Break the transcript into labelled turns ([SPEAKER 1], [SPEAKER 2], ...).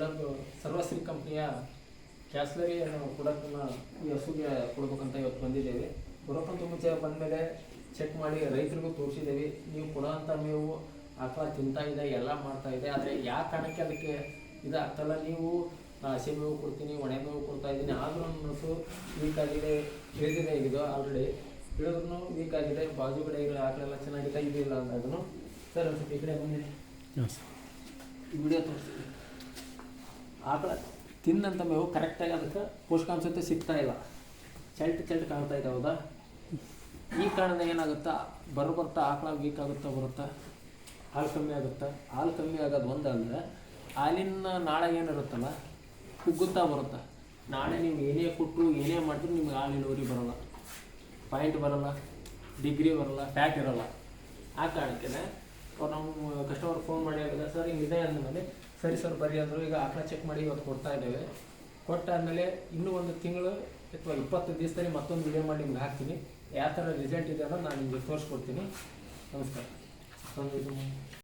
[SPEAKER 1] ಇದೊಂದು ಸರ್ವಶ್ರೀ ಕಂಪ್ನಿಯ ಕ್ಯಾಸ್ಲರಿ ಅನ್ನೋ ಪ್ರಾಡಕ್ಟನ್ನು ಈ ಹಸುಗೆ ಕೊಡ್ಬೇಕಂತ ಇವತ್ತು ಬಂದಿದ್ದೇವೆ. ಬರೋಕ್ಕಂತ ಮುಂಚೆ ಬಂದಮೇಲೆ ಚೆಕ್ ಮಾಡಿ ರೈತರಿಗೂ ತೋರಿಸಿದ್ದೇವೆ. ನೀವು ಕೊಡೋಂಥ ಮೇವು ಆಕಳ ತಿಂತಾ ಇದೆ, ಎಲ್ಲ ಮಾಡ್ತಾ ಇದೆ. ಆದರೆ ಯಾವ ಕಾರಣಕ್ಕೆ ಅದಕ್ಕೆ ಇದಾಗ್ತಲ್ಲ, ನೀವು ಹಸಿ ಮೇವು ಕೊಡ್ತೀನಿ, ಒಣ ಮೇವು ಕೊಡ್ತಾ ಇದ್ದೀನಿ, ಆದ್ರೂ ಹಸು ವೀಕ್ ಆಗಿದೆ, ಇಳಿದಿದೆ ಆಗಿದ್ದು ಆಲ್ರೆಡಿ ಇಳಿದ್ರೂ ವೀಕ್ ಆಗಿದೆ. ಬಾಜು ಕಡೆ ಆಕಳೆಲ್ಲ ಚೆನ್ನಾಗಿದೆ, ಇದು ಇಲ್ಲ ಅಂದಾಗೂ ಸರ್ ಒಂದು ಸ್ವಲ್ಪ ಈ ಕಡೆ ಬಂದಿದೆ ಈ ವಿಡಿಯೋ ತೋರಿಸ್ತೀನಿ. ಆಕಳ ತಿಂದಂಥ ಮೇವು ಕರೆಕ್ಟಾಗಿ ಅದಕ್ಕೆ ಪೋಷಕಾಂಶತೆ ಸಿಗ್ತಾ ಇಲ್ಲ, ಚಲ್ಟ್ ಕಾಣ್ತಾ ಇದೆ. ಹೌದಾ? ಈ ಕಾರಣದಾಗ ಏನಾಗುತ್ತಾ, ಬರ್ತಾ ಆಕಳ ವೀಕ್ ಆಗುತ್ತಾ ಬರುತ್ತಾ, ಹಾಲು ಕಮ್ಮಿ ಆಗುತ್ತಾ. ಹಾಲು ಕಮ್ಮಿ ಆಗೋದು ಒಂದಲ್ಲದೆ ಹಾಲಿನ ನಾಳ ಏನಿರುತ್ತಲ್ಲ ಕುಗ್ಗುತ್ತಾ ಬರುತ್ತೆ. ನಾಳೆ ನೀವು ಏನೇ ಕೊಟ್ಟರು ಏನೇ ಮಾಡಿದ್ರು ನಿಮ್ಗೆ ಹಾಲು ಇಳುವರಿ ಬರೋಲ್ಲ, ಪಾಯಿಂಟ್ ಬರೋಲ್ಲ, ಡಿಗ್ರಿ ಬರೋಲ್ಲ, ಫ್ಯಾಟ್ ಇರೋಲ್ಲ. ಆ ಕಾರಣಕ್ಕೆ ನಾವು ಕಸ್ಟಮರ್ ಫೋನ್ ಮಾಡಿ ಆಗಿದೆ ಸರ್ ಹಿಂಗಿದೆ ಅಂದಮೇಲೆ ಸರಿ ಸರ್ ಬರ್ರಿ ಅಂದರು. ಈಗ ಆಕಳ ಚೆಕ್ ಮಾಡಿ ಇವತ್ತು ಕೊಡ್ತಾ ಇದ್ದೇವೆ. ಕೊಟ್ಟಾದಮೇಲೆ ಇನ್ನೂ ಒಂದು ತಿಂಗಳು ಅಥವಾ 20 ದಿವಸದಲ್ಲಿ ಮತ್ತೊಂದು ವಿಡಿಯೋ ಮಾಡಿ ನಿಮ್ಗೆ ಹಾಕ್ತೀನಿ. ಯಾವ ಥರ ರಿಸಲ್ಟ್ ಇದೆ ಅನ್ನೋದು ನಾನು ನಿಮಗೆ ತೋರಿಸ್ಕೊಡ್ತೀನಿ. ನಮಸ್ಕಾರ.